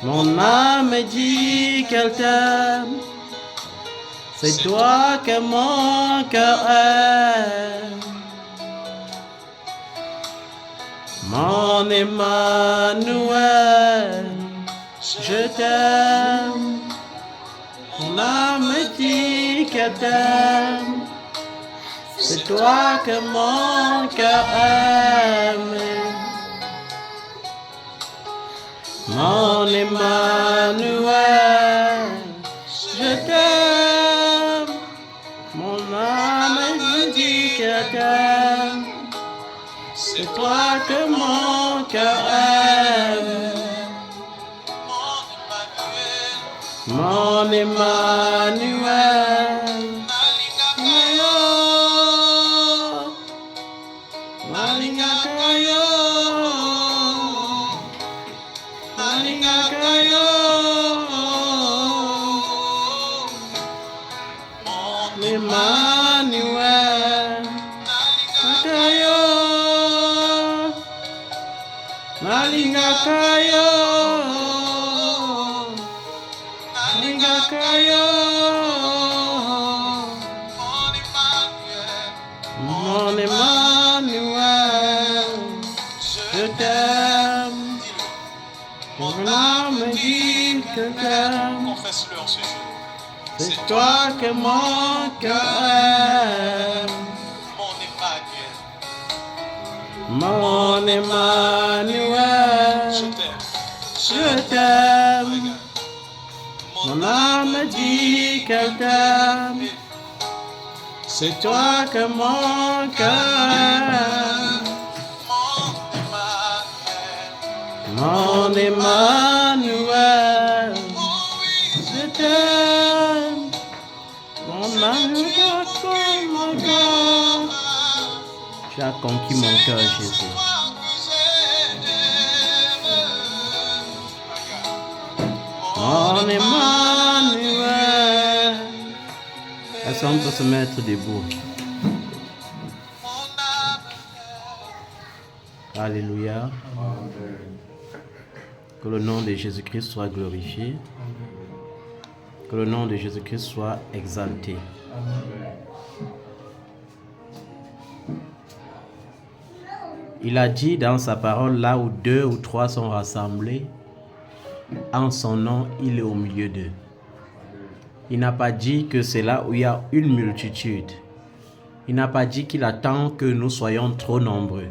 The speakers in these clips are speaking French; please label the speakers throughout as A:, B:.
A: Mon âme dit qu'elle t'aime. C'est toi que mon cœur aime. Mon Emmanuel, je t'aime. Mon âme dit qu'elle t'aime. C'est toi que mon cœur aime. Mon Emmanuel, je t'aime. Mon âme me dit qu'elle t'aime. C'est toi que mon cœur aime. Mon Emmanuel. Emmanuel, Kayo, Malinga Kayo, Malinga Kayo, mon Emmanuel, je t'aime, mon âme me dit que t'aime.
B: Confesse-le en ce jour.
A: C'est toi que mon cœur aime.
B: Mon
A: Emmanuel, je t'aime. Mon âme dit qu'elle t'aime. C'est toi que mon cœur aime. Mon Emmanuel, je t'aime. Mon Emmanuel, mon cœur. Tu as conquis mon cœur, Jésus. Mon Emmanuel. Est-ce qu'on peut se mettre debout? Alléluia. Que le nom de Jésus-Christ soit glorifié. Que le nom de Jésus-Christ soit exalté. Il a dit dans sa parole, là où 2 ou 3 sont rassemblés, en son nom, il est au milieu d'eux. Il n'a pas dit que c'est là où il y a une multitude. Il n'a pas dit qu'il attend que nous soyons trop nombreux.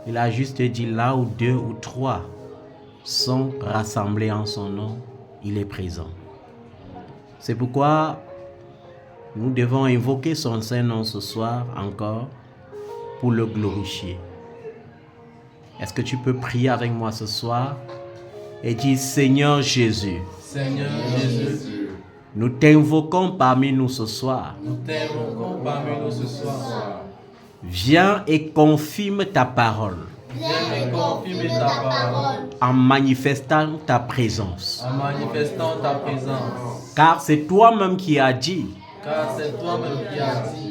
A: Il a juste dit là où 2 ou 3 sont rassemblés en son nom, il est présent. C'est pourquoi nous devons invoquer son Saint-Nom ce soir encore pour le glorifier. Est-ce que tu peux prier avec moi ce soir et dire Seigneur Jésus,
C: Seigneur Jésus,
A: nous t'invoquons parmi nous ce soir.
C: nous t'invoquons parmi nous ce soir.
A: Viens et confirme ta parole
C: Viens et confirme ta parole
A: en manifestant ta présence.
C: en manifestant ta présence.
A: Car c'est toi-même qui as dit
C: Car c'est toi-même qui as dit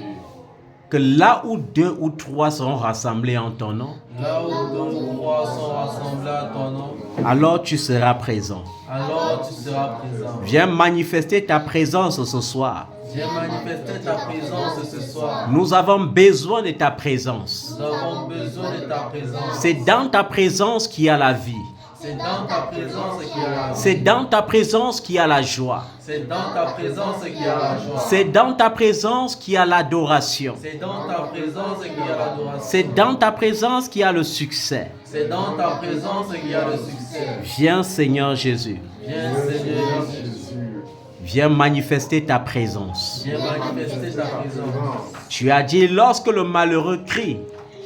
A: que là où 2 ou 3 seront rassemblés en ton nom,
C: là où 2 ou 3 sont rassemblés à ton nom,
A: alors tu seras présent.
C: alors tu seras présent.
A: Viens manifester ta présence ce soir.
C: Viens manifester ta présence ce soir.
A: Nous avons besoin de ta présence.
C: Nous avons besoin de ta présence.
A: C'est dans ta présence qu'il y a la vie.
C: C'est dans ta présence qu'il y a la vie.
A: C'est dans ta présence qu'il y a la joie.
C: C'est dans ta présence qu'il y a la joie.
A: C'est dans ta présence qu'il y a l'adoration.
C: C'est dans ta présence qu'il y a l'adoration.
A: C'est dans ta présence qu'il y a le succès.
C: C'est dans ta présence qu'il y a le succès.
A: Viens Seigneur Jésus.
C: Viens Seigneur Jésus.
A: Viens manifester ta présence.
C: Viens manifester ta présence.
A: Tu as dit lorsque le malheureux crie,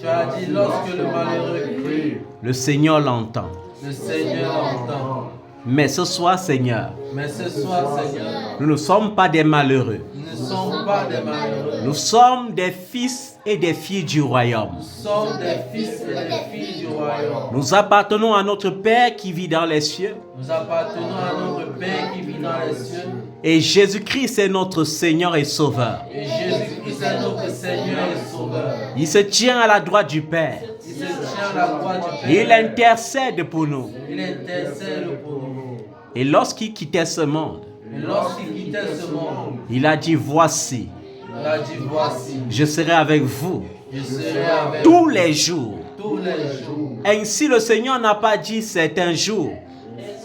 C: Tu as dit lorsque le malheureux crie,
A: le Seigneur l'entend.
C: le Seigneur entend.
A: Mais ce soir Seigneur,
C: Mais ce soir, Seigneur,
A: nous ne sommes pas des malheureux.
C: nous ne sommes pas des malheureux.
A: Nous sommes des fils et des filles du royaume.
C: Nous sommes des fils et des filles du royaume.
A: Nous appartenons à notre Père qui vit dans les cieux.
C: Nous appartenons à notre Père qui vit dans les cieux.
A: Et Jésus-Christ est notre Seigneur et Sauveur.
C: Et Jésus-Christ est notre Seigneur et Sauveur.
A: Il se tient à la droite du Père.
C: Il se tient à la croix du Père.
A: Il intercède pour nous.
C: Il intercède pour nous.
A: Et lorsqu'il quittait ce monde,
C: Et lorsqu'il quittait ce monde,
A: il a dit, voici,
C: il a dit, voici,
A: je serai avec vous
C: je serai avec
A: tous les jours.
C: tous les jours.
A: Ainsi, le Seigneur n'a pas dit certains jours.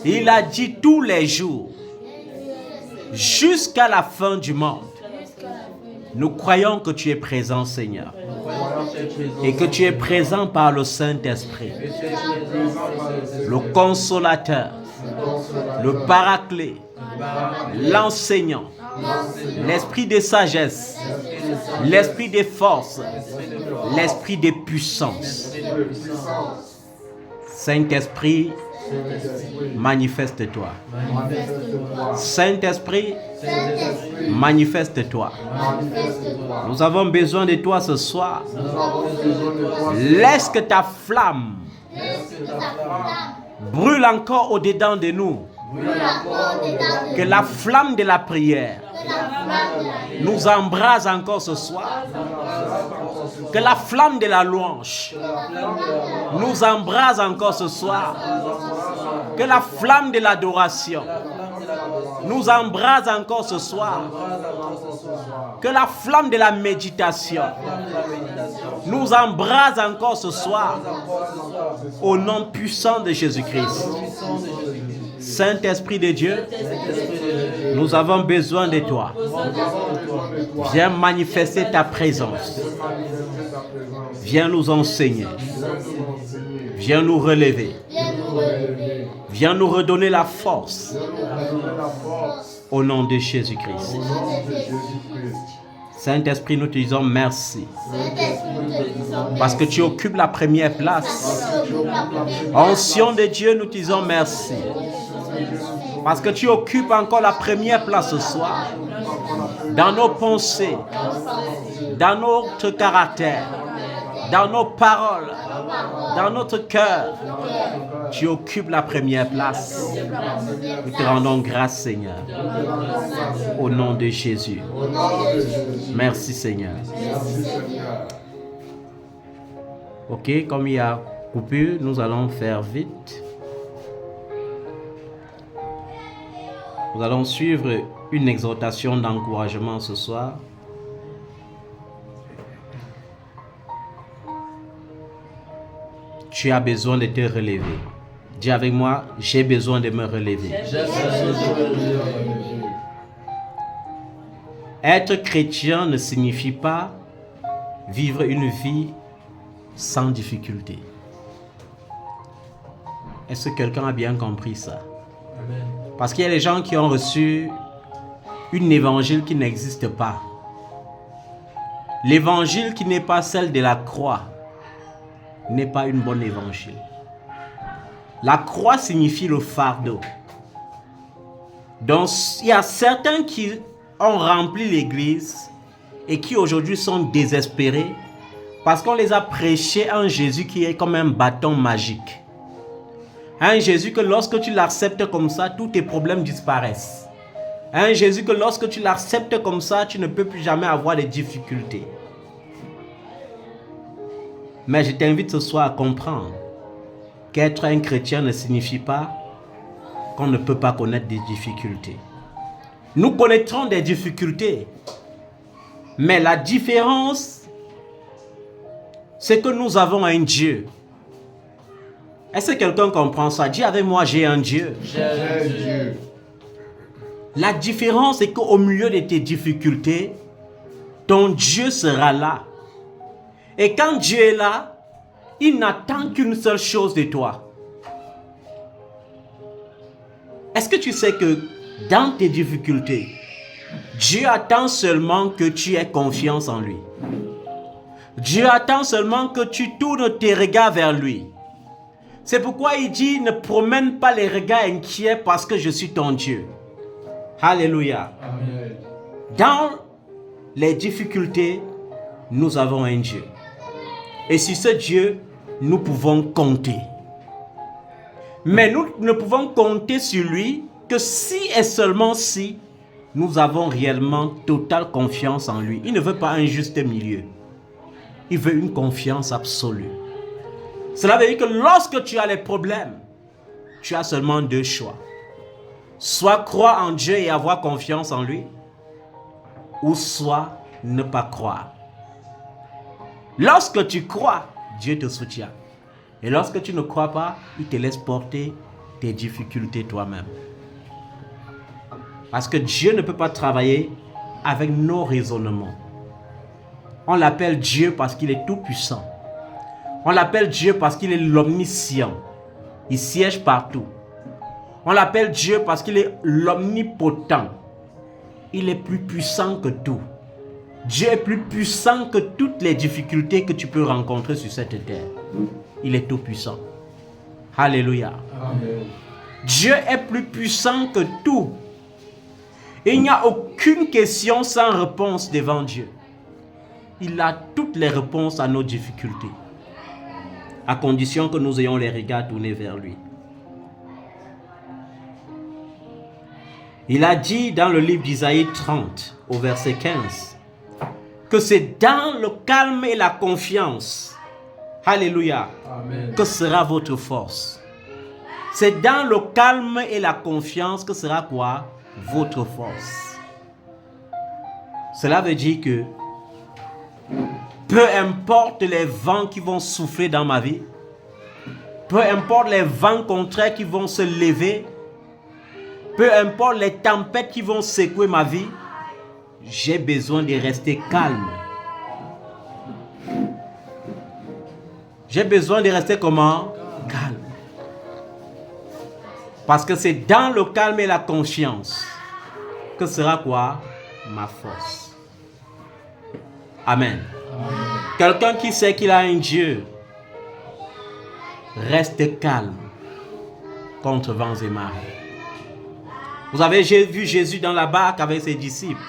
A: Il a dit tous les jours. Jusqu'à la fin du monde. Nous croyons que tu es présent, Seigneur.
C: Nous croyons que tu es présent.
A: Et que tu es présent par le Saint-Esprit.
C: Et tu es présent par le Saint-Esprit.
A: Le consolateur, le paraclet, l'enseignant, l'esprit de sagesse, l'esprit de force, l'esprit de puissance. Saint-Esprit, manifeste-toi. Saint-Esprit, manifeste-toi. Nous avons besoin de toi ce soir. Laisse que ta flamme brûle encore au-dedans de nous. Que la flamme de la prière nous embrase encore ce soir. Que la flamme de la louange nous embrase encore ce soir. Que la flamme de l'adoration nous embrase encore ce soir. Que la flamme de la méditation nous embrase encore ce soir. Au nom puissant de Jésus-Christ. Saint-Esprit de Dieu, nous avons besoin de toi. Viens manifester ta présence. Viens nous enseigner. Viens nous relever. Viens nous redonner la force. Au nom de Jésus-Christ. Saint-Esprit, nous te disons merci. Parce que tu occupes la première place. Ancien de Dieu, nous te disons merci. Parce que tu occupes encore la première place ce soir. Dans nos pensées, dans notre caractère, dans nos paroles, dans notre cœur. Tu occupes la première place. Nous te rendons grâce, Seigneur. Au nom de Jésus. Merci, Seigneur. Ok, comme il y a coupure, nous allons faire vite. Nous allons suivre une exhortation d'encouragement ce soir. Tu as besoin de te relever. Dis avec moi, j'ai besoin de me relever. Être chrétien ne signifie pas vivre une vie sans difficulté. Est-ce que quelqu'un a bien compris ça?
C: Amen.
A: Parce qu'il y a des gens qui ont reçu une évangile qui n'existe pas. L'évangile qui n'est pas celle de la croix n'est pas une bonne évangile. La croix signifie le fardeau. Donc, il y a certains qui ont rempli l'église et qui aujourd'hui sont désespérés parce qu'on les a prêché un Jésus qui est comme un bâton magique. Un Jésus que lorsque tu l'acceptes comme ça, tous tes problèmes disparaissent. Un Jésus que lorsque tu l'acceptes comme ça, tu ne peux plus jamais avoir de difficultés. Mais je t'invite ce soir à comprendre qu'être un chrétien ne signifie pas qu'on ne peut pas connaître des difficultés. Nous connaîtrons des difficultés. Mais la différence, c'est que nous avons un Dieu. Est-ce que quelqu'un comprend ça? Dis avec moi, j'ai un Dieu.
C: J'ai un Dieu.
A: La différence, c'est qu'au milieu de tes difficultés, ton Dieu sera là. Et quand Dieu est là, il n'attend qu'une seule chose de toi. Est-ce que tu sais que dans tes difficultés, Dieu attend seulement que tu aies confiance en lui. Dieu attend seulement que tu tournes tes regards vers lui. C'est pourquoi il dit, ne promène pas les regards inquiets parce que je suis ton Dieu. Alléluia.
C: Amen.
A: Dans les difficultés, nous avons un Dieu. Et sur ce Dieu, nous pouvons compter. Mais nous ne pouvons compter sur lui que si et seulement si nous avons réellement totale confiance en lui. Il ne veut pas un juste milieu. Il veut une confiance absolue. Cela veut dire que lorsque tu as les problèmes, tu as seulement deux choix. Soit croire en Dieu et avoir confiance en lui, ou soit ne pas croire. Lorsque tu crois, Dieu te soutient. Et lorsque tu ne crois pas, il te laisse porter tes difficultés toi-même. Parce que Dieu ne peut pas travailler avec nos raisonnements. On l'appelle Dieu parce qu'il est tout puissant. On l'appelle Dieu parce qu'il est l'omniscient. Il siège partout. On l'appelle Dieu parce qu'il est l'omnipotent. Il est plus puissant que tout. Dieu est plus puissant que toutes les difficultés que tu peux rencontrer sur cette terre. Il est tout puissant. Alléluia.
C: Amen.
A: Dieu est plus puissant que tout. Il n'y a aucune question sans réponse devant Dieu. Il a toutes les réponses à nos difficultés, à condition que nous ayons les regards tournés vers lui. Il a dit dans le livre d'Isaïe 30, au verset 15, que c'est dans le calme et la confiance, alléluia,
C: Amen.
A: que sera votre force. C'est dans le calme et la confiance que sera quoi? Votre force. Cela veut dire que peu importe les vents qui vont souffler dans ma vie, peu importe les vents contraires qui vont se lever, peu importe les tempêtes qui vont secouer ma vie, j'ai besoin de rester calme. J'ai besoin de rester comment? Calme. Parce que c'est dans le calme et la confiance que sera quoi? Ma force. Amen. Quelqu'un qui sait qu'il a un Dieu reste calme contre vents et marées. Vous avez vu Jésus dans la barque avec ses disciples.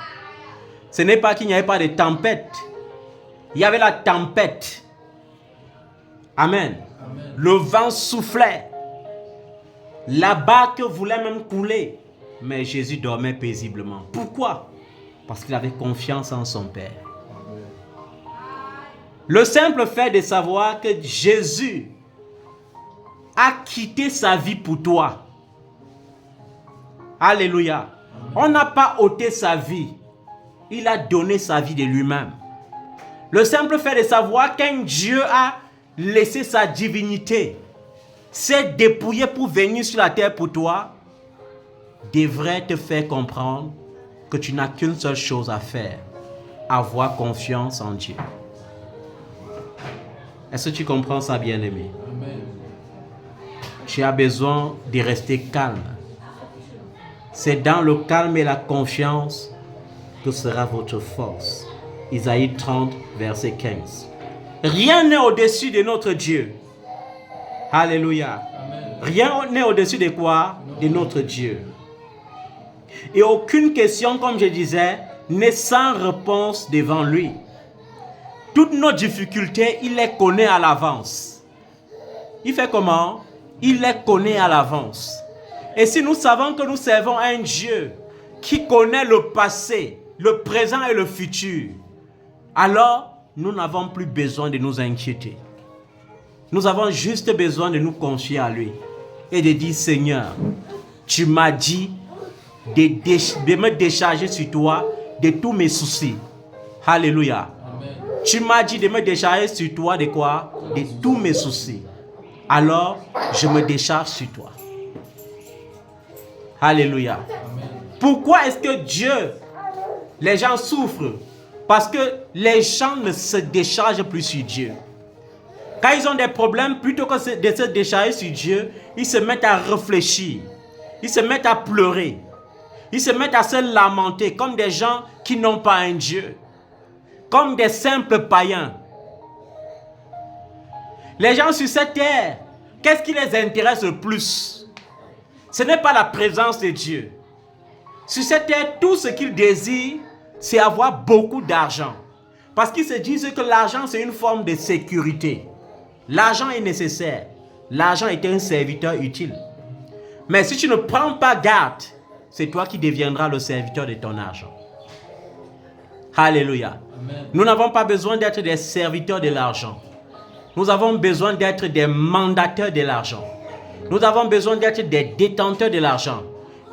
A: Ce n'est pas qu'il n'y avait pas de tempête. Il y avait la tempête. Amen.
C: Amen.
A: Le vent soufflait. La barque voulait même couler. Mais Jésus dormait paisiblement. Pourquoi? Parce qu'il avait confiance en son Père. Le simple fait de savoir que Jésus a quitté sa vie pour toi. Alléluia. On n'a pas ôté sa vie. Il a donné sa vie de lui-même. Le simple fait de savoir qu'un Dieu a laissé sa divinité, s'est dépouillé pour venir sur la terre pour toi, devrait te faire comprendre que tu n'as qu'une seule chose à faire: avoir confiance en Dieu. Est-ce que tu comprends ça, bien-aimé?
C: Amen.
A: Tu as besoin de rester calme. C'est dans le calme et la confiance que sera votre force. Isaïe 30, verset 15. Rien n'est au-dessus de notre Dieu. Alléluia.
C: Amen.
A: Rien n'est au-dessus de quoi? De notre Dieu. Et aucune question, comme je disais, n'est sans réponse devant lui. Toutes nos difficultés, il les connaît à l'avance. Il fait comment? Il les connaît à l'avance. Et si nous savons que nous servons un Dieu qui connaît le passé, le présent et le futur, alors nous n'avons plus besoin de nous inquiéter. Nous avons juste besoin de nous confier à lui et de dire: Seigneur, tu m'as dit de me décharger sur toi de tous mes soucis. Alléluia.
C: Amen.
A: Tu m'as dit de me décharger sur toi de quoi? De tous mes soucis. Alors, je me décharge sur toi. Alléluia.
C: Amen.
A: Pourquoi est-ce que Dieu, les gens souffrent? Parce que les gens ne se déchargent plus sur Dieu. Quand ils ont des problèmes, plutôt que de se décharger sur Dieu, ils se mettent à réfléchir. Ils se mettent à pleurer. Ils se mettent à se lamenter comme des gens qui n'ont pas un Dieu. Comme des simples païens. Les gens sur cette terre, qu'est-ce qui les intéresse le plus? Ce n'est pas la présence de Dieu. Sur cette terre, tout ce qu'ils désirent, c'est avoir beaucoup d'argent. Parce qu'ils se disent que l'argent, c'est une forme de sécurité. L'argent est nécessaire. L'argent est un serviteur utile. Mais si tu ne prends pas garde, c'est toi qui deviendras le serviteur de ton argent. Alléluia.
C: Amen.
A: Nous n'avons pas besoin d'être des serviteurs de l'argent. Nous avons besoin d'être des mandataires de l'argent. Nous avons besoin d'être des détenteurs de l'argent.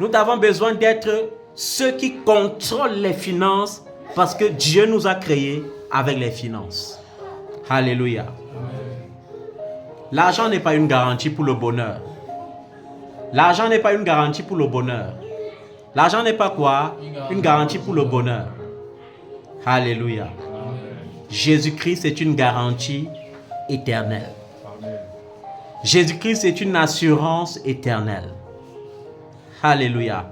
A: Nous avons besoin d'être ceux qui contrôlent les finances parce que Dieu nous a créés avec les finances. Alléluia. L'argent n'est pas une garantie pour le bonheur. L'argent n'est pas une garantie pour le bonheur. L'argent n'est pas quoi? Une garantie pour le bonheur. Alléluia. Jésus-Christ est une garantie éternelle. Jésus-Christ est une assurance éternelle. Alléluia.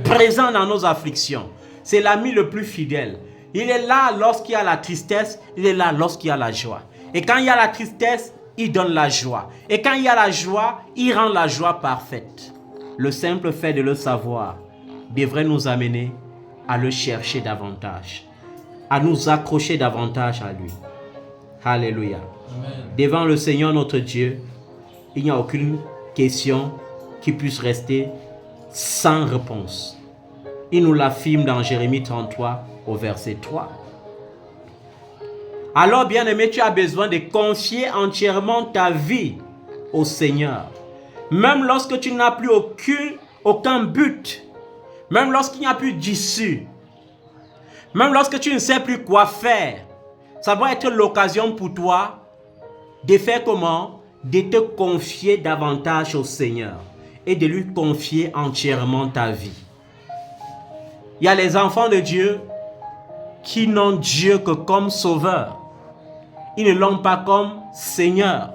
A: Présent dans nos afflictions. C'est l'ami le plus fidèle. Il est là lorsqu'il y a la tristesse, il est là lorsqu'il y a la joie. Et quand il y a la tristesse, il donne la joie. Et quand il y a la joie, il rend la joie parfaite. Le simple fait de le savoir devrait nous amener à le chercher davantage, à nous accrocher davantage à lui. Alléluia. Amen. Devant le Seigneur notre Dieu, il n'y a aucune question qui puisse rester sans réponse. Il nous l'affirme dans Jérémie 33 au verset 3. Alors, bien-aimé, tu as besoin de confier entièrement ta vie au Seigneur. Même lorsque tu n'as plus aucun but, même lorsqu'il n'y a plus d'issue, même lorsque tu ne sais plus quoi faire, ça doit être l'occasion pour toi de faire comment? De te confier davantage au Seigneur et de lui confier entièrement ta vie. Il y a les enfants de Dieu qui n'ont Dieu que comme sauveur. Ils ne l'ont pas comme Seigneur.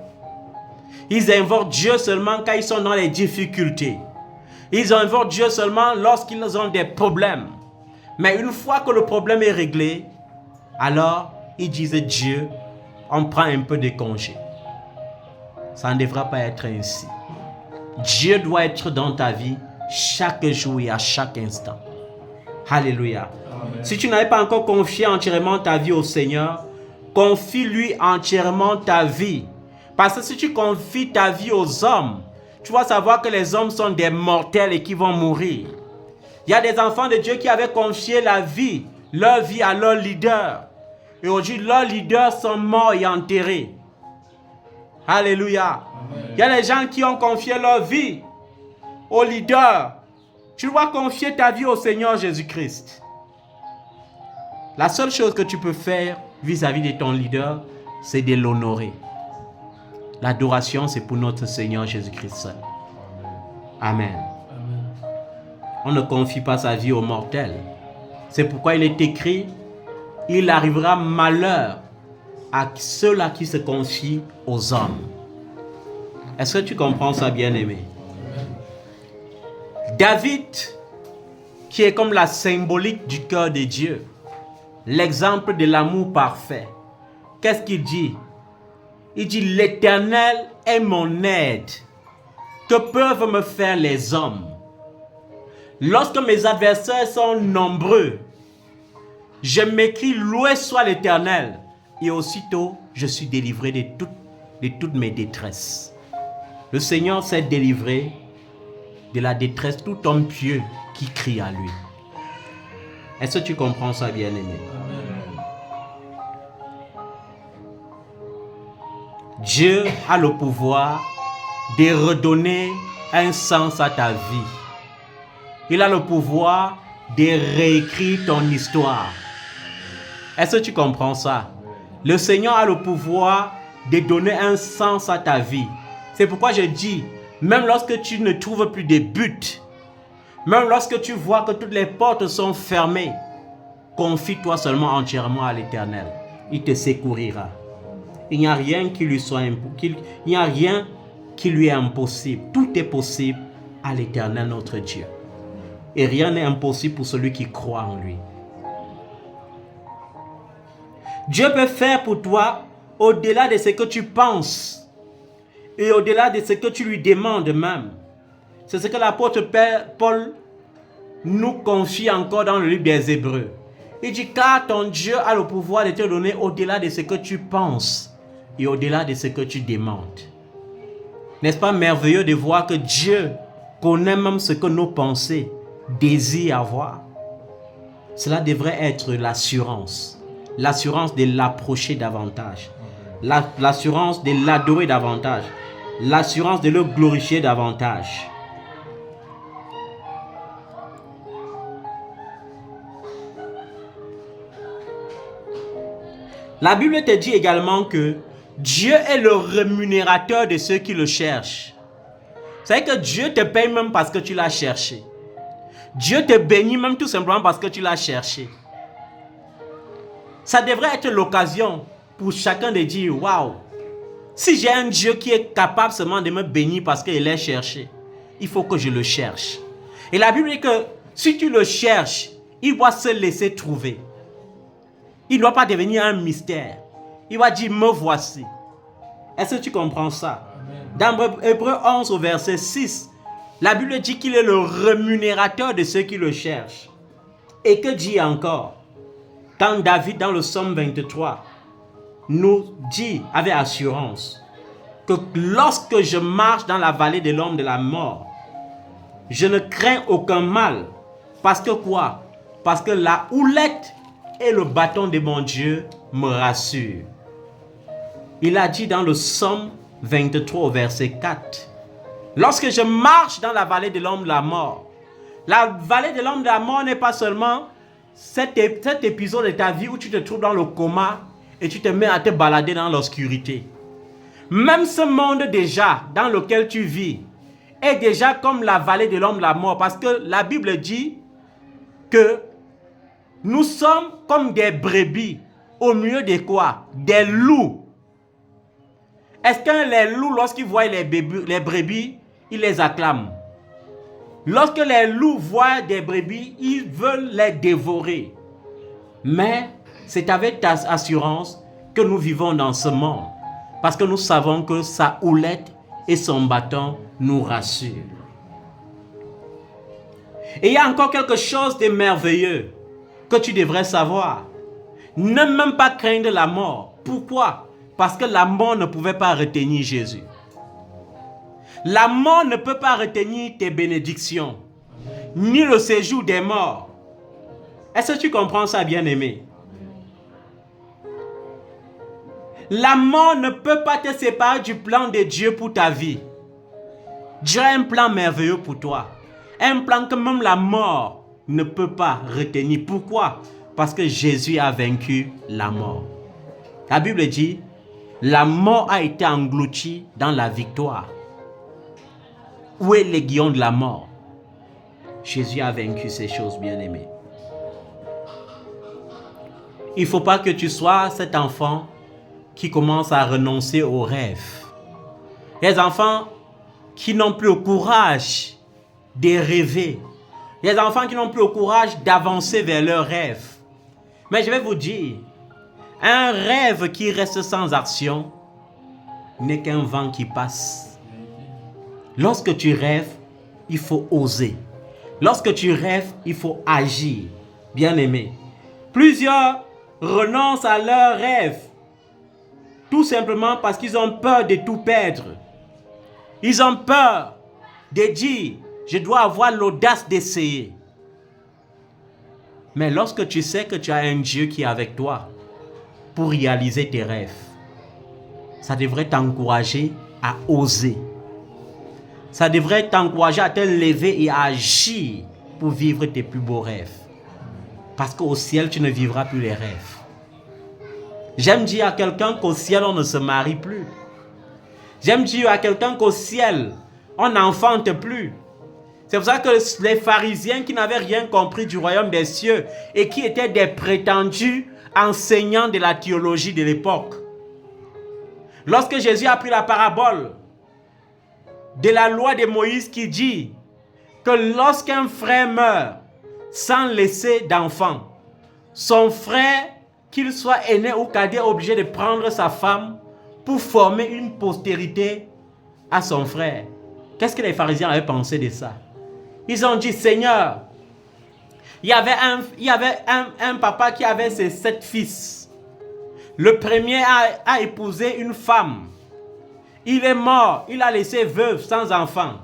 A: Ils invoquent Dieu seulement quand ils sont dans les difficultés. Ils invoquent Dieu seulement lorsqu'ils ont des problèmes. Mais une fois que le problème est réglé, alors ils disent Dieu, on prend un peu de congé. Ça ne devra pas être ainsi. Dieu doit être dans ta vie chaque jour et à chaque instant. Alléluia. Amen. Si tu n'avais pas encore confié entièrement ta vie au Seigneur, confie-lui entièrement ta vie. Parce que si tu confies ta vie aux hommes, tu vas savoir que les hommes sont des mortels et qui vont mourir. Il y a des enfants de Dieu qui avaient confié leur vie à leur leader. Et aujourd'hui, leurs leaders sont morts et enterrés. Alléluia. Amen. Il y a des gens qui ont confié leur vie au leader. Tu dois confier ta vie au Seigneur Jésus-Christ. La seule chose que tu peux faire vis-à-vis de ton leader, c'est de l'honorer. L'adoration, c'est pour notre Seigneur Jésus-Christ seul. Amen. Amen. On ne confie pas sa vie aux mortels. C'est pourquoi il est écrit, il arrivera malheur à ceux-là qui se confient aux hommes. Est-ce que tu comprends ça, bien-aimé? David, qui est comme la symbolique du cœur de Dieu, l'exemple de l'amour parfait, qu'est-ce qu'il dit? Il dit, l'Éternel est mon aide. Que peuvent me faire les hommes? Lorsque mes adversaires sont nombreux, je m'écris, loué soit l'Éternel. Et aussitôt, je suis délivré de toutes mes détresses. Le Seigneur s'est délivré de la détresse tout homme pieux qui crie à lui. Est-ce que tu comprends ça, bien-aimé? Dieu a le pouvoir de redonner un sens à ta vie. Il a le pouvoir de réécrire ton histoire. Est-ce que tu comprends ça? Le Seigneur a le pouvoir de donner un sens à ta vie. C'est pourquoi je dis, même lorsque tu ne trouves plus de but, même lorsque tu vois que toutes les portes sont fermées, confie-toi seulement entièrement à l'Éternel. Il te secourira. Il n'y a rien qui lui soit il n'y a rien qui lui est impossible. Tout est possible à l'Éternel notre Dieu. Et rien n'est impossible pour celui qui croit en lui. Dieu peut faire pour toi au-delà de ce que tu penses et au-delà de ce que tu lui demandes même. C'est ce que l'apôtre Paul nous confie encore dans le livre des Hébreux. Il dit, car ton Dieu a le pouvoir de te donner au-delà de ce que tu penses et au-delà de ce que tu demandes. N'est-ce pas merveilleux de voir que Dieu connaît même ce que nos pensées désirent avoir? Cela devrait être l'assurance de l'approcher davantage, L'assurance de l'adorer davantage. L'assurance de le glorifier davantage. La Bible te dit également que Dieu est le rémunérateur de ceux qui le cherchent. C'est que Dieu te paye même parce que tu l'as cherché. Dieu te bénit même tout simplement parce que tu l'as cherché. Ça devrait être l'occasion pour chacun de dire, waouh, si j'ai un Dieu qui est capable seulement de me bénir parce qu'il l'a cherché, il faut que je le cherche. Et la Bible dit que si tu le cherches, il doit se laisser trouver. Il ne doit pas devenir un mystère. Il va dire, me voici. Est-ce que tu comprends ça? Dans Hébreux 11 au verset 6, la Bible dit qu'il est le rémunérateur de ceux qui le cherchent. Et que dit encore? Quand David, dans le psaume 23, nous dit avec assurance que lorsque je marche dans la vallée de l'ombre de la mort, je ne crains aucun mal. Parce que quoi? Parce que la houlette et le bâton de mon Dieu me rassurent. Il a dit dans le psaume 23 au verset 4, lorsque je marche dans la vallée de l'ombre de la mort, la vallée de l'ombre de la mort n'est pas seulement cet épisode de ta vie où tu te trouves dans le coma et tu te mets à te balader dans l'obscurité. Même ce monde déjà dans lequel tu vis est déjà comme la vallée de l'ombre de la mort, parce que la Bible dit que nous sommes comme des brebis au milieu de quoi? Des loups. Est-ce que les loups, lorsqu'ils voient les brebis, ils les acclament? Lorsque les loups voient des brebis, ils veulent les dévorer. Mais c'est avec ta assurance que nous vivons dans ce monde. Parce que nous savons que sa houlette et son bâton nous rassurent. Et il y a encore quelque chose de merveilleux que tu devrais savoir. Ne même pas craindre la mort. Pourquoi? Parce que la mort ne pouvait pas retenir Jésus. La mort ne peut pas retenir tes bénédictions, ni le séjour des morts. Est-ce que tu comprends ça, bien-aimé? La mort ne peut pas te séparer du plan de Dieu pour ta vie. Dieu a un plan merveilleux pour toi. Un plan que même la mort ne peut pas retenir. Pourquoi? Parce que Jésus a vaincu la mort. La Bible dit, la mort a été engloutie dans la victoire. Où est l'aiguillon de la mort? Jésus a vaincu ces choses, bien-aimés. Il ne faut pas que tu sois cet enfant qui commence à renoncer aux rêves. Les enfants qui n'ont plus le courage de rêver. Les enfants qui n'ont plus le courage d'avancer vers leurs rêves. Mais je vais vous dire, un rêve qui reste sans action n'est qu'un vent qui passe. Lorsque tu rêves, il faut oser. Lorsque tu rêves, il faut agir. Bien-aimé, plusieurs renoncent à leurs rêves. Tout simplement parce qu'ils ont peur de tout perdre. Ils ont peur de dire, je dois avoir l'audace d'essayer. Mais lorsque tu sais que tu as un Dieu qui est avec toi pour réaliser tes rêves, ça devrait t'encourager à oser. Ça devrait t'encourager à te lever et à agir pour vivre tes plus beaux rêves. Parce qu'au ciel, tu ne vivras plus les rêves. J'aime dire à quelqu'un qu'au ciel, on ne se marie plus. J'aime dire à quelqu'un qu'au ciel, on n'enfante plus. C'est pour ça que les pharisiens qui n'avaient rien compris du royaume des cieux et qui étaient des prétendus enseignants de la théologie de l'époque, lorsque Jésus a pris la parabole de la loi de Moïse qui dit que lorsqu'un frère meurt sans laisser d'enfant, son frère, qu'il soit aîné ou cadet, est obligé de prendre sa femme pour former une postérité à son frère. Qu'est-ce que les pharisiens avaient pensé de ça? Ils ont dit, Seigneur, il y avait un papa qui avait ses 7 fils. Le premier a épousé une femme. Il est mort, il a laissé veuve sans enfant.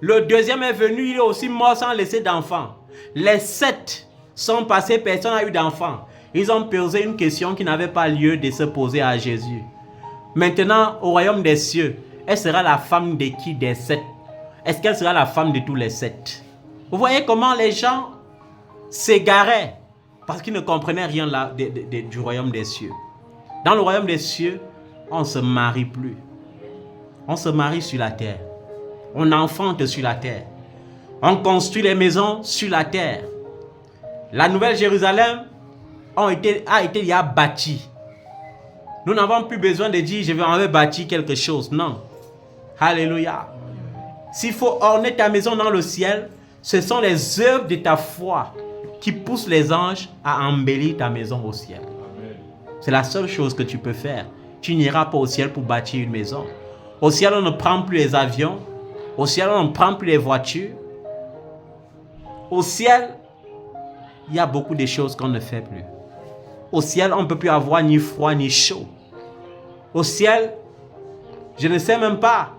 A: Le deuxième est venu, il est aussi mort sans laisser d'enfant. Les 7 sont passés, personne n'a eu d'enfant. Ils ont posé une question qui n'avait pas lieu de se poser à Jésus. Maintenant, au royaume des cieux, elle sera la femme de qui des 7? Est-ce qu'elle sera la femme de tous les 7? Vous voyez comment les gens s'égaraient parce qu'ils ne comprenaient rien là, du royaume des cieux. Dans le royaume des cieux, on ne se marie plus. On se marie sur la terre. On enfante sur la terre. On construit les maisons sur la terre. La Nouvelle Jérusalem a été déjà bâtie. Nous n'avons plus besoin de dire je vais bâtir quelque chose. Non. Alléluia. S'il faut orner ta maison dans le ciel, ce sont les œuvres de ta foi qui poussent les anges à embellir ta maison au ciel. C'est la seule chose que tu peux faire. Tu n'iras pas au ciel pour bâtir une maison. Au ciel, on ne prend plus les avions. Au ciel, on ne prend plus les voitures. Au ciel, il y a beaucoup de choses qu'on ne fait plus. Au ciel, on ne peut plus avoir ni froid ni chaud. Au ciel, je ne sais même pas,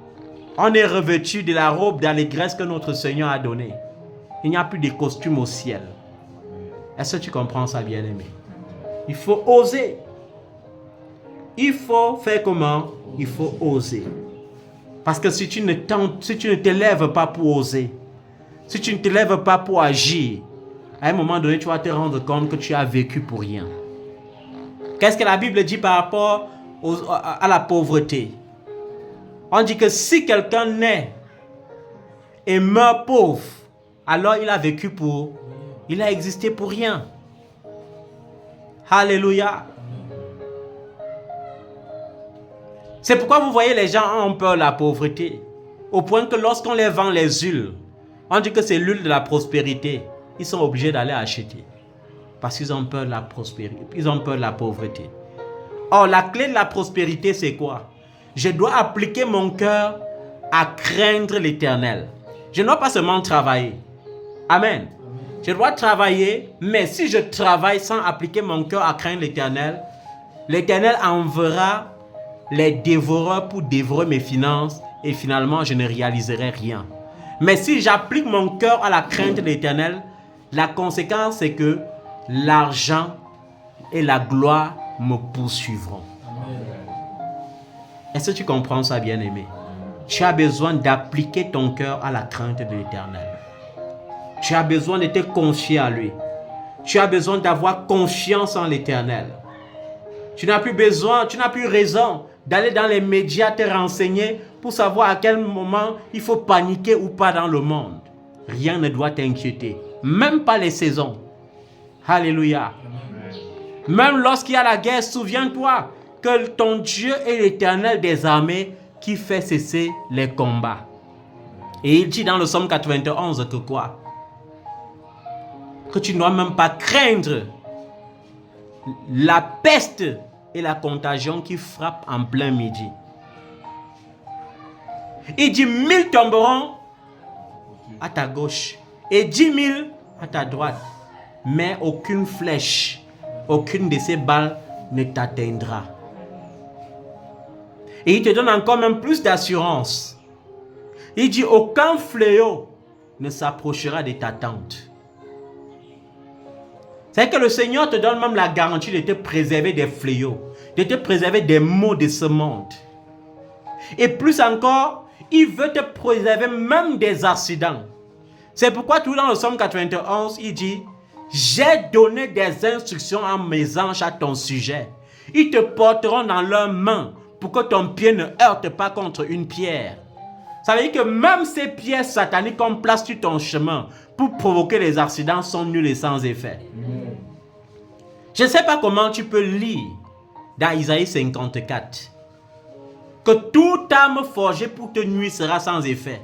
A: on est revêtu de la robe d'allégresse que notre Seigneur a donnée. Il n'y a plus de costume au ciel. Est-ce que tu comprends ça, bien-aimé? Il faut oser. Il faut faire comment? Il faut oser. Parce que si tu ne te lèves pas pour oser, si tu ne te lèves pas pour agir, à un moment donné, tu vas te rendre compte que tu as vécu pour rien. Qu'est-ce que la Bible dit par rapport à la pauvreté? On dit que si quelqu'un naît et meurt pauvre, alors il a vécu pour... Il a existé pour rien. Alléluia. C'est pourquoi vous voyez les gens ont peur de la pauvreté. Au point que lorsqu'on les vend les huiles, on dit que c'est l'huile de la prospérité. Ils sont obligés d'aller acheter. Parce qu'ils ont peur de la prospérité. Ils ont peur de la pauvreté. Or, la clé de la prospérité, c'est quoi? Je dois appliquer mon cœur à craindre l'Éternel. Je ne dois pas seulement travailler. Amen. Je dois travailler, mais si je travaille sans appliquer mon cœur à craindre l'Éternel, l'Éternel enverra les dévoreurs pour dévorer mes finances et finalement, je ne réaliserai rien. Mais si j'applique mon cœur à la crainte de l'Éternel, la conséquence, c'est que l'argent et la gloire me poursuivront. Est-ce que tu comprends ça, bien-aimé? Tu as besoin d'appliquer ton cœur à la crainte de l'Éternel. Tu as besoin de te confier à lui. Tu as besoin d'avoir confiance en l'Éternel. Tu n'as plus besoin, tu n'as plus raison d'aller dans les médias te renseigner pour savoir à quel moment il faut paniquer ou pas dans le monde. Rien ne doit t'inquiéter. Même pas les saisons. Alléluia. Même lorsqu'il y a la guerre, souviens-toi que ton Dieu est l'Éternel des armées qui fait cesser les combats. Et il dit dans le psaume 91 que quoi? Que tu ne dois même pas craindre la peste et la contagion qui frappent en plein midi. Il dit 1000 tomberont à ta gauche et 10 000 à ta droite. Mais aucune flèche, aucune de ces balles ne t'atteindra. Et il te donne encore même plus d'assurance. Il dit aucun fléau ne s'approchera de ta tente. C'est que le Seigneur te donne même la garantie de te préserver des fléaux, de te préserver des maux de ce monde. Et plus encore, il veut te préserver même des accidents. C'est pourquoi tout dans le psaume 91, il dit « J'ai donné des instructions à mes anges à ton sujet. Ils te porteront dans leurs mains pour que ton pied ne heurte pas contre une pierre. » Ça veut dire que même ces pierres sataniques qu'on place sur ton chemin pour provoquer les accidents sont nulles et sans effet. Je ne sais pas comment tu peux lire dans Isaïe 54 que toute arme forgée pour te nuire sera sans effet.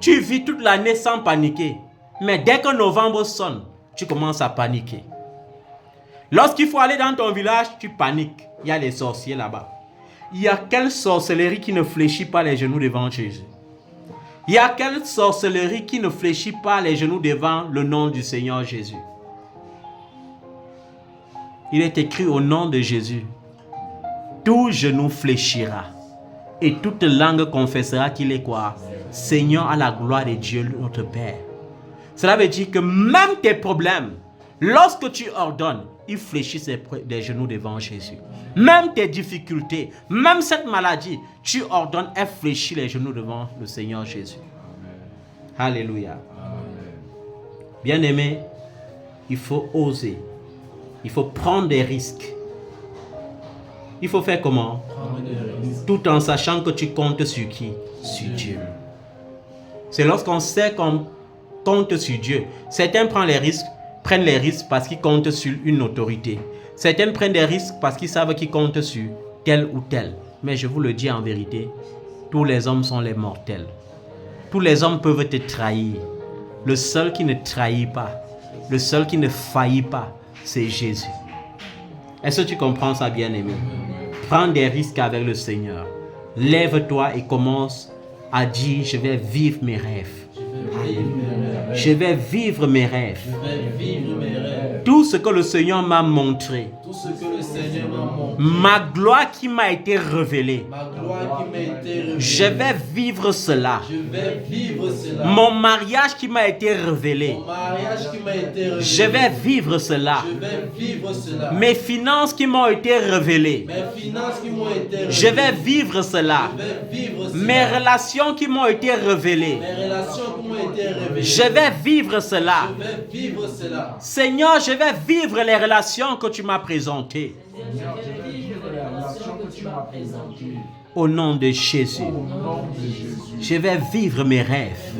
A: Tu vis toute l'année sans paniquer, mais dès que novembre sonne, tu commences à paniquer. Lorsqu'il faut aller dans ton village, tu paniques. Il y a les sorciers là-bas. Il y a quelle sorcellerie qui ne fléchit pas les genoux devant Jésus? Il y a quelle sorcellerie qui ne fléchit pas les genoux devant le nom du Seigneur Jésus? Il est écrit au nom de Jésus. Tout genou fléchira et toute langue confessera qu'il est quoi? Seigneur à la gloire de Dieu notre Père. Cela veut dire que même tes problèmes, lorsque tu ordonnes, ils fléchissent des genoux devant Jésus. Même tes difficultés, même cette maladie, tu ordonnes, elle fléchit les genoux devant le Seigneur Jésus. Alléluia. Bien-aimé, il faut oser. Il faut prendre des risques. Il faut faire comment? Tout en sachant que tu comptes sur qui? Sur Dieu. C'est lorsqu'on sait qu'on compte sur Dieu. Certains prennent les risques parce qu'ils comptent sur une autorité. Certains prennent des risques parce qu'ils savent qu'ils comptent sur tel ou tel. Mais je vous le dis en vérité, tous les hommes sont les mortels. Tous les hommes peuvent te trahir. Le seul qui ne trahit pas, le seul qui ne faillit pas, c'est Jésus. Est-ce que tu comprends ça, bien-aimé? Prends des risques avec le Seigneur. Lève-toi et commence à dire, je vais vivre mes rêves. Je vais vivre mes rêves. Tout ce que le Seigneur m'a montré. Ma gloire qui m'a été révélée. Je vais vivre cela. Mon mariage qui m'a été révélé. Je vais vivre cela. Mes finances qui m'ont été révélées. Je vais vivre cela. Mes relations qui m'ont été révélées. Je vais vivre cela. Seigneur, je vais vivre les relations que tu m'as présentées. Au nom de Jésus. Je vais vivre mes rêves.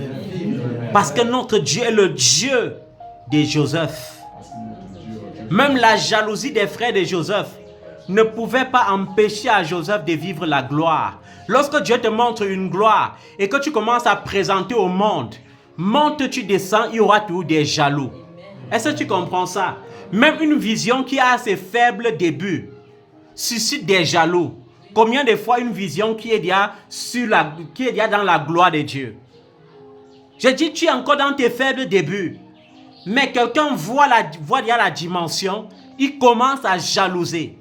A: Parce que notre Dieu est le Dieu de Joseph. Même la jalousie des frères de Joseph ne pouvait pas empêcher à Joseph de vivre la gloire. Lorsque Dieu te montre une gloire et que tu commences à présenter au monde, monte, tu descends, il y aura toujours des jaloux. Est-ce que tu comprends ça? Même une vision qui a ses faibles débuts suscite des jaloux. Combien de fois une vision qui est déjà dans la gloire de Dieu? Je dis, tu es encore dans tes faibles débuts. Mais quelqu'un voit déjà la dimension, il commence à jalouser.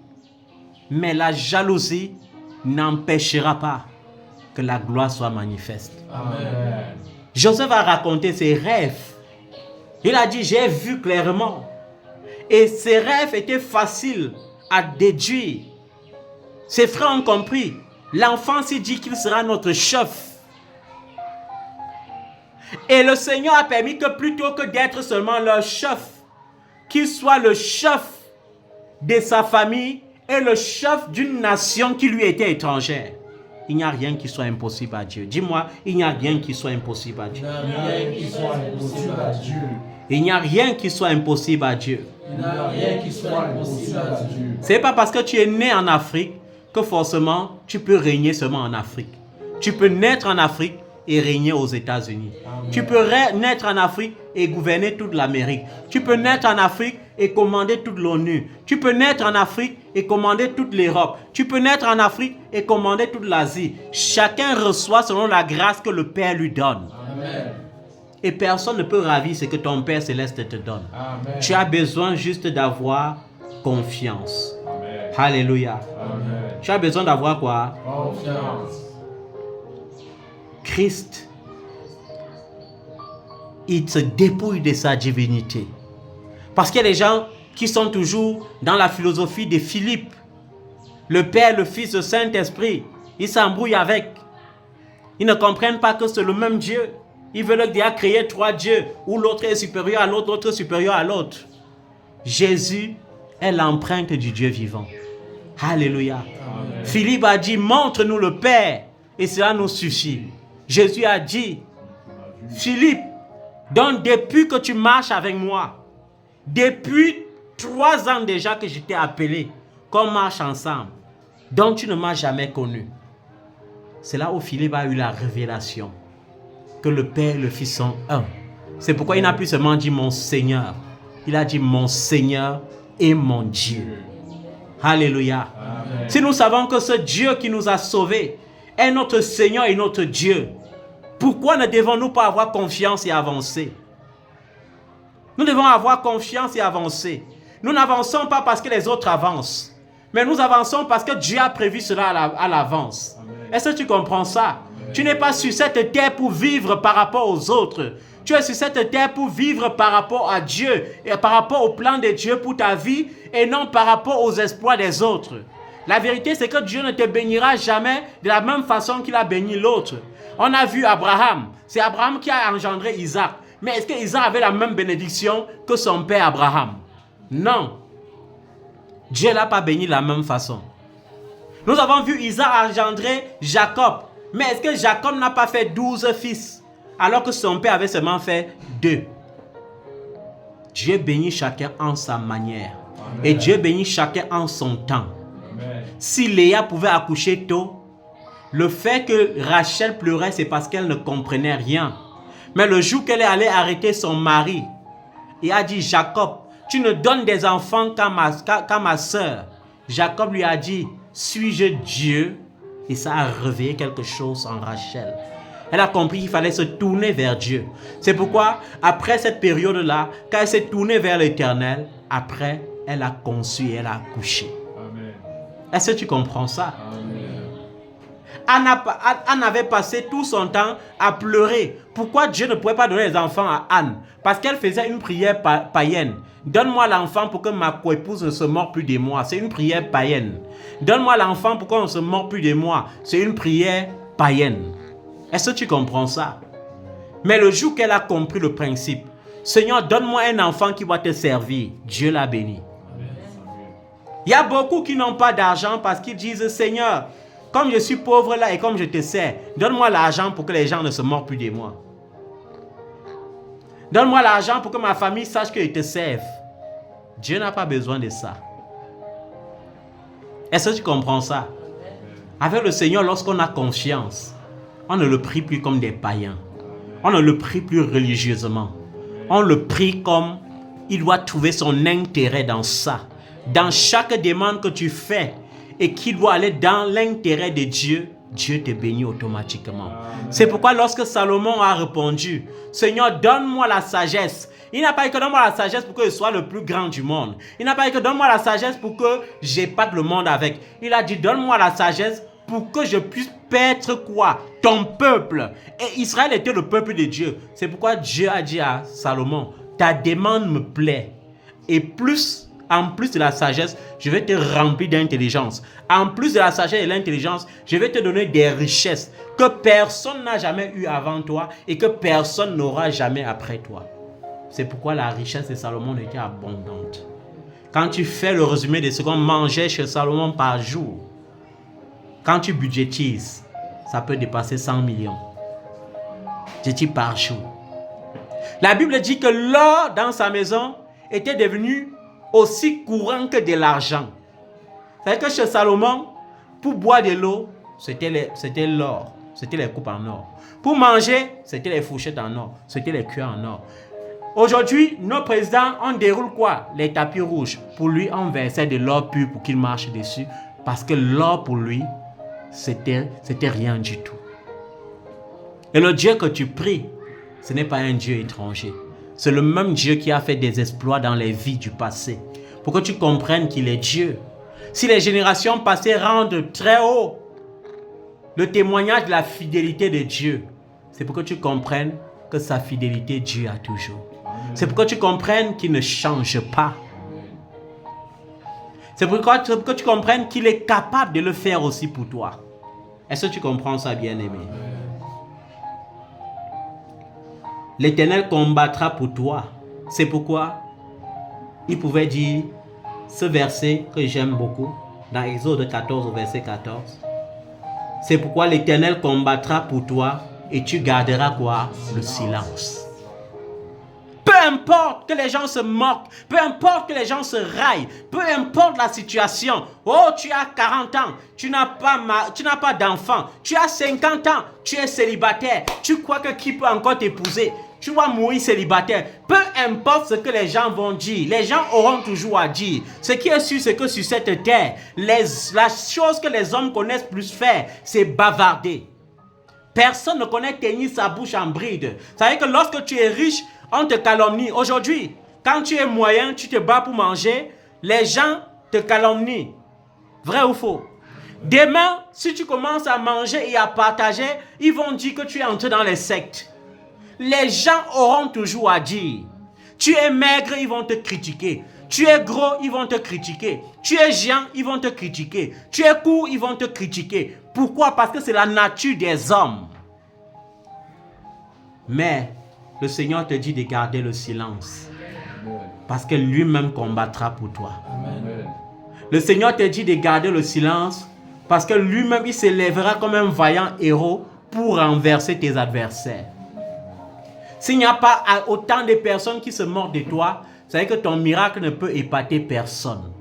A: Mais la jalousie n'empêchera pas que la gloire soit manifeste. Amen. Joseph a raconté ses rêves. Il a dit, j'ai vu clairement. Et ses rêves étaient faciles à déduire. Ses frères ont compris. L'enfant s'est dit qu'il sera notre chef. Et le Seigneur a permis que plutôt que d'être seulement leur chef, qu'il soit le chef de sa famille et le chef d'une nation qui lui était étrangère. Il n'y a rien qui soit impossible à Dieu. Dis-moi, il n'y a rien qui soit impossible à Dieu. Il n'y a rien qui soit impossible à Dieu. C'est pas parce que tu es né en Afrique que forcément tu peux régner seulement en Afrique. Tu peux naître en Afrique et régner aux États-Unis. Tu peux naître en Afrique et gouverner toute l'Amérique. Tu peux naître en Afrique et commander toute l'ONU. Tu peux naître en Afrique et commander toute l'Europe. Tu peux naître en Afrique et commander toute l'Asie. Chacun reçoit selon la grâce que le Père lui donne. Amen. Et personne ne peut ravir ce que ton Père Céleste te donne. Amen. Tu as besoin juste d'avoir confiance. Amen. Alléluia. Amen. Tu as besoin d'avoir quoi? Confiance. Christ, il se dépouille de sa divinité. Parce qu'il y a des gens qui sont toujours dans la philosophie de Philippe. Le Père, le Fils, le Saint-Esprit. Ils s'embrouillent avec. Ils ne comprennent pas que c'est le même Dieu. Ils veulent déjà créer trois dieux. Où l'autre est supérieur à l'autre, l'autre est supérieur à l'autre. Jésus est l'empreinte du Dieu vivant. Alléluia. Amen. Philippe a dit, montre-nous le Père et cela nous suffit. Jésus a dit, Philippe, donc depuis que tu marches avec moi, depuis 3 ans déjà que je t'ai appelé, qu'on marche ensemble, donc tu ne m'as jamais connu. C'est là où Philippe a eu la révélation que le Père et le Fils sont un. C'est pourquoi il n'a plus seulement dit mon Seigneur, il a dit mon Seigneur et mon Dieu. Alléluia. Amen. Si nous savons que ce Dieu qui nous a sauvés est notre Seigneur et notre Dieu, pourquoi ne devons-nous pas avoir confiance et avancer? Nous devons avoir confiance et avancer. Nous n'avançons pas parce que les autres avancent, mais nous avançons parce que Dieu a prévu cela à l'avance. Est-ce que tu comprends ça? Amen. Tu n'es pas sur cette terre pour vivre par rapport aux autres. Tu es sur cette terre pour vivre par rapport à Dieu et par rapport au plan de Dieu pour ta vie et non par rapport aux exploits des autres. La vérité, c'est que Dieu ne te bénira jamais de la même façon qu'il a béni l'autre. On a vu Abraham. C'est Abraham qui a engendré Isaac. Mais est-ce que Isaac avait la même bénédiction que son père Abraham? Non. Dieu ne l'a pas béni de la même façon. Nous avons vu Isaac engendrer Jacob. Mais est-ce que Jacob n'a pas fait 12 fils alors que son père avait seulement fait 2? Dieu bénit chacun en sa manière. Amen. Et Dieu bénit chacun en son temps. Amen. Si Léa pouvait accoucher tôt, le fait que Rachel pleurait, c'est parce qu'elle ne comprenait rien. Mais le jour qu'elle est allée arrêter son mari, il a dit, Jacob, tu ne donnes des enfants qu'à ma soeur. Jacob lui a dit, suis-je Dieu? Et ça a réveillé quelque chose en Rachel. Elle a compris qu'il fallait se tourner vers Dieu. C'est pourquoi, après cette période-là, quand elle s'est tournée vers l'Éternel, après, elle a conçu et elle a accouché. Est-ce que tu comprends ça? Anne avait passé tout son temps à pleurer. Pourquoi Dieu ne pouvait pas donner les enfants à Anne? Parce qu'elle faisait une prière païenne. Donne-moi l'enfant pour que ma coépouse ne se mord plus de moi. C'est une prière païenne. Donne-moi l'enfant pour qu'on ne se mord plus de moi. C'est une prière païenne. Est-ce que tu comprends ça? Mais le jour qu'elle a compris le principe, Seigneur, donne-moi un enfant qui va te servir. Dieu l'a béni. Il y a beaucoup qui n'ont pas d'argent parce qu'ils disent, Seigneur, comme je suis pauvre là et comme je te sers, donne-moi l'argent pour que les gens ne se mordent plus de moi. Donne-moi l'argent pour que ma famille sache qu'ils te servent. Dieu n'a pas besoin de ça. Est-ce que tu comprends ça? Avec le Seigneur, lorsqu'on a confiance, on ne le prie plus comme des païens. On ne le prie plus religieusement. On le prie comme il doit trouver son intérêt dans ça. Dans chaque demande que tu fais et qui doit aller dans l'intérêt de Dieu, Dieu te bénit automatiquement. C'est pourquoi lorsque Salomon a répondu, Seigneur, donne-moi la sagesse. Il n'a pas dit que donne-moi la sagesse pour que je sois le plus grand du monde. Il n'a pas dit que donne-moi la sagesse pour que j'épate le monde avec. Il a dit, donne-moi la sagesse pour que je puisse paître quoi? Ton peuple. Et Israël était le peuple de Dieu. C'est pourquoi Dieu a dit à Salomon, ta demande me plaît. Et en plus de la sagesse, je vais te remplir d'intelligence. En plus de la sagesse et de l'intelligence, je vais te donner des richesses que personne n'a jamais eues avant toi et que personne n'aura jamais après toi. C'est pourquoi la richesse de Salomon était abondante. Quand tu fais le résumé de ce qu'on mangeait chez Salomon par jour, quand tu budgétises, ça peut dépasser 100 millions. Je dis par jour. La Bible dit que l'or dans sa maison était devenu aussi courant que de l'argent. C'est-à-dire que chez Salomon, pour boire de l'eau, c'était l'or. C'était les coupes en or. Pour manger, c'était les fourchettes en or. C'était les cuillères en or. Aujourd'hui, nos présidents, on déroule quoi? Les tapis rouges. Pour lui, on versait de l'or pur pour qu'il marche dessus. Parce que l'or, pour lui, c'était rien du tout. Et le Dieu que tu pries, ce n'est pas un Dieu étranger. C'est le même Dieu qui a fait des exploits dans les vies du passé. Pour que tu comprennes qu'il est Dieu. Si les générations passées rendent très haut le témoignage de la fidélité de Dieu, c'est pour que tu comprennes que sa fidélité, Dieu a toujours. C'est pour que tu comprennes qu'il ne change pas. C'est pour que tu comprennes qu'il est capable de le faire aussi pour toi. Est-ce que tu comprends ça, bien-aimé? L'Éternel combattra pour toi. C'est pourquoi il pouvait dire ce verset que j'aime beaucoup, dans Exode 14, verset 14. C'est pourquoi l'Éternel combattra pour toi et tu garderas quoi? Le silence. Peu importe que les gens se moquent, peu importe que les gens se raillent, peu importe la situation. Oh, tu as 40 ans, tu n'as pas d'enfant, tu as 50 ans, tu es célibataire, tu crois que qui peut encore t'épouser? Tu vas mourir célibataire. Peu importe ce que les gens vont dire, les gens auront toujours à dire. Ce qui est sûr, c'est que sur cette terre, la chose que les hommes connaissent plus faire, c'est bavarder. Personne ne connaît tenir sa bouche en bride. Ça veut dire que lorsque tu es riche, on te calomnie. Aujourd'hui, quand tu es moyen, tu te bats pour manger, les gens te calomnient. Vrai ou faux? Demain, si tu commences à manger et à partager, ils vont dire que tu es entré dans les sectes. les gens auront toujours à dire. Tu es maigre, ils vont te critiquer. Tu es gros, ils vont te critiquer. Tu es géant, ils vont te critiquer. Tu es court, ils vont te critiquer. Pourquoi? Parce que c'est la nature des hommes. Mais le Seigneur te dit de garder le silence. Parce que lui-même combattra pour toi.
C: Amen.
A: Le Seigneur te dit de garder le silence parce que lui-même, il s'élèvera comme un vaillant héros pour renverser tes adversaires. S'il n'y a pas autant de personnes qui se moquent de toi, c'est que ton miracle ne peut épater personne.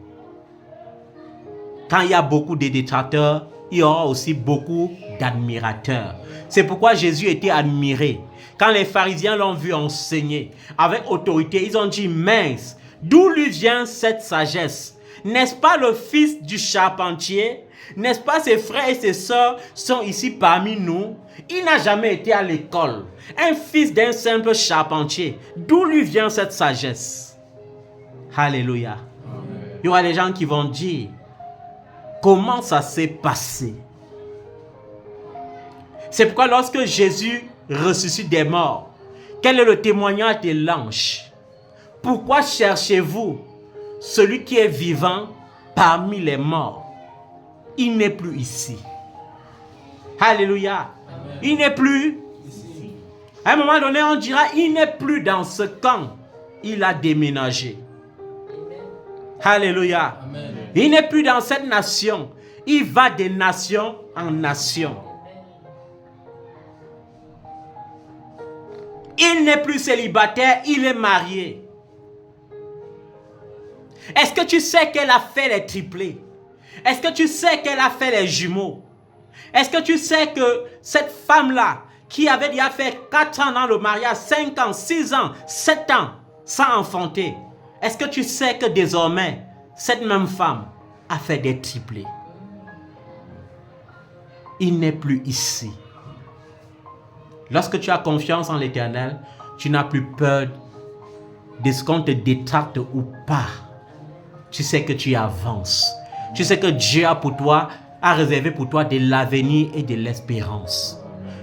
A: Quand il y a beaucoup de détracteurs, il y aura aussi beaucoup d'admirateurs. C'est pourquoi Jésus était admiré. Quand les pharisiens l'ont vu enseigner avec autorité, ils ont dit, mince, d'où lui vient cette sagesse? N'est-ce pas le fils du charpentier? N'est-ce pas ses frères et ses sœurs sont ici parmi nous? Il n'a jamais été à l'école. Un fils d'un simple charpentier. D'où lui vient cette sagesse? Alléluia. Amen. Il y aura des gens qui vont dire, comment ça s'est passé? C'est pourquoi lorsque Jésus ressuscite des morts, quel est le témoignage de l'ange? Pourquoi cherchez-vous celui qui est vivant parmi les morts? Il n'est plus ici. Alléluia. Amen. Il n'est plus ici. À un moment donné, on dira, il n'est plus dans ce camp. Il a déménagé. Alléluia. Amen. Il n'est plus dans cette nation. Il va de nation en nation. Il n'est plus célibataire, il est marié. Est-ce que tu sais qu'elle a fait les triplés? Est-ce que tu sais qu'elle a fait les jumeaux? Est-ce que tu sais que cette femme-là, qui avait déjà fait 4 ans dans le mariage, 5 ans, 6 ans, 7 ans, sans enfanter, est-ce que tu sais que désormais, cette même femme a fait des triplés? Il n'est plus ici. Lorsque tu as confiance en l'Éternel, tu n'as plus peur de ce qu'on te détracte ou pas. Tu sais que tu avances. Tu sais que Dieu a réservé pour toi de l'avenir et de l'espérance.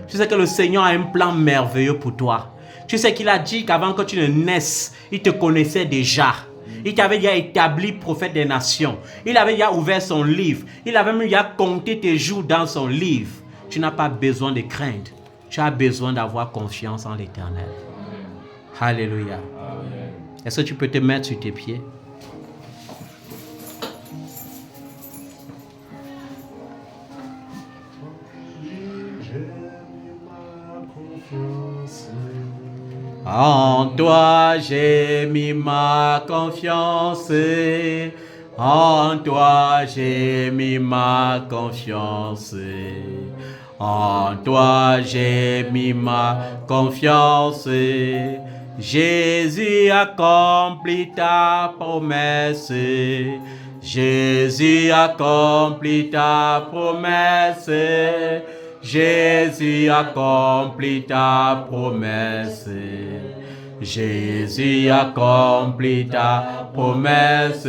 A: Tu sais que le Seigneur a un plan merveilleux pour toi. Tu sais qu'il a dit qu'avant que tu ne naisses, il te connaissait déjà. Il t'avait déjà établi prophète des nations. Il avait déjà ouvert son livre. Il avait même déjà compté tes jours dans son livre. Tu n'as pas besoin de craindre. Tu as besoin d'avoir confiance en l'Éternel. Alléluia. Est-ce que tu peux te mettre sur tes pieds? En toi j'ai mis ma confiance. En toi j'ai mis ma confiance. En toi j'ai mis ma confiance. Jésus accomplit ta promesse. Jésus accomplit ta promesse. Jésus accomplit ta promesse. Jésus accomplit ta promesse.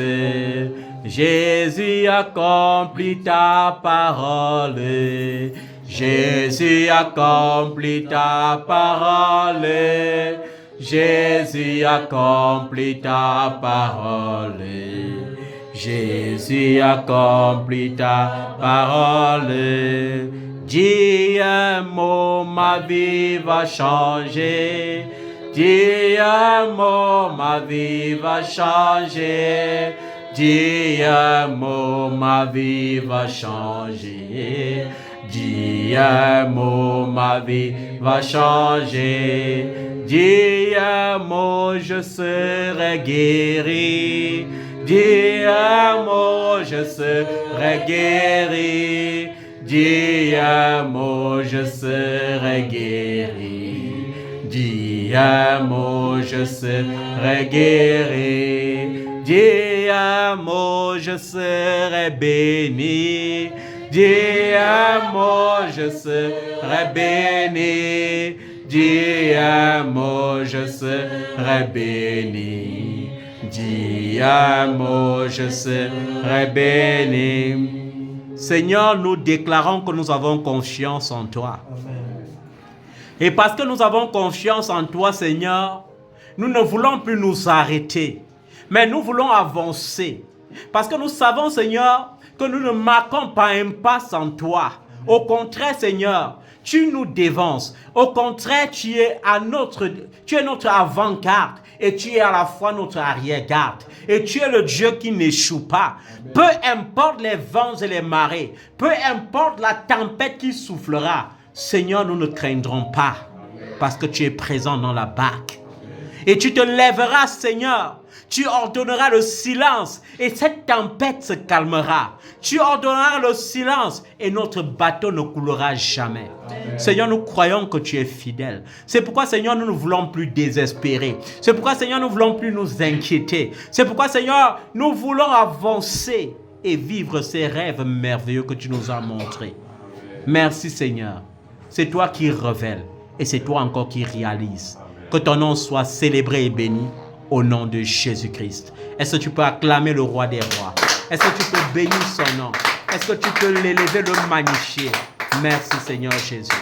A: Jésus accomplit ta parole. Jésus accomplit ta parole. Jésus accomplit ta parole. Jésus accomplit ta parole. Dis un mot, ma vie va changer. Dis un mot, ma vie va changer. Dis un mot, ma vie va changer. Dis un mot, ma vie va changer. Dis un mot, je serai guéri. Dis un mot, je serai guéri. Dis un mot, je serai guéri. Dis un mot, je serai guéri. Dis un mot, je serai béni. Dis un mot, je serai béni. Dis un mot, je serai béni. Dis un mot, je serai béni. Seigneur, nous déclarons que nous avons confiance en toi. Amen. Et parce que nous avons confiance en toi, Seigneur, nous ne voulons plus nous arrêter, mais nous voulons avancer. Parce que nous savons, Seigneur, que nous ne marquons pas un pas sans toi. Au contraire, Seigneur, tu nous dévances. Au contraire, tu es notre avant-garde et tu es à la fois notre arrière-garde. Et tu es le Dieu qui n'échoue pas. Peu importe les vents et les marées, peu importe la tempête qui soufflera, Seigneur, nous ne craindrons pas parce que tu es présent dans la barque. Et tu te lèveras, Seigneur. Tu ordonneras le silence et cette tempête se calmera. Tu ordonneras le silence et notre bateau ne coulera jamais. Amen. Seigneur, nous croyons que tu es fidèle. C'est pourquoi, Seigneur, nous ne voulons plus désespérer. C'est pourquoi, Seigneur, nous ne voulons plus nous inquiéter. C'est pourquoi, Seigneur, nous voulons avancer et vivre ces rêves merveilleux que tu nous as montrés. Merci, Seigneur. C'est toi qui révèles et c'est toi encore qui réalises. Que ton nom soit célébré et béni. Au nom de Jésus-Christ. Est-ce que tu peux acclamer le roi des rois? Est-ce que tu peux bénir son nom? Est-ce que tu peux l'élever, le magnifier? Merci Seigneur Jésus.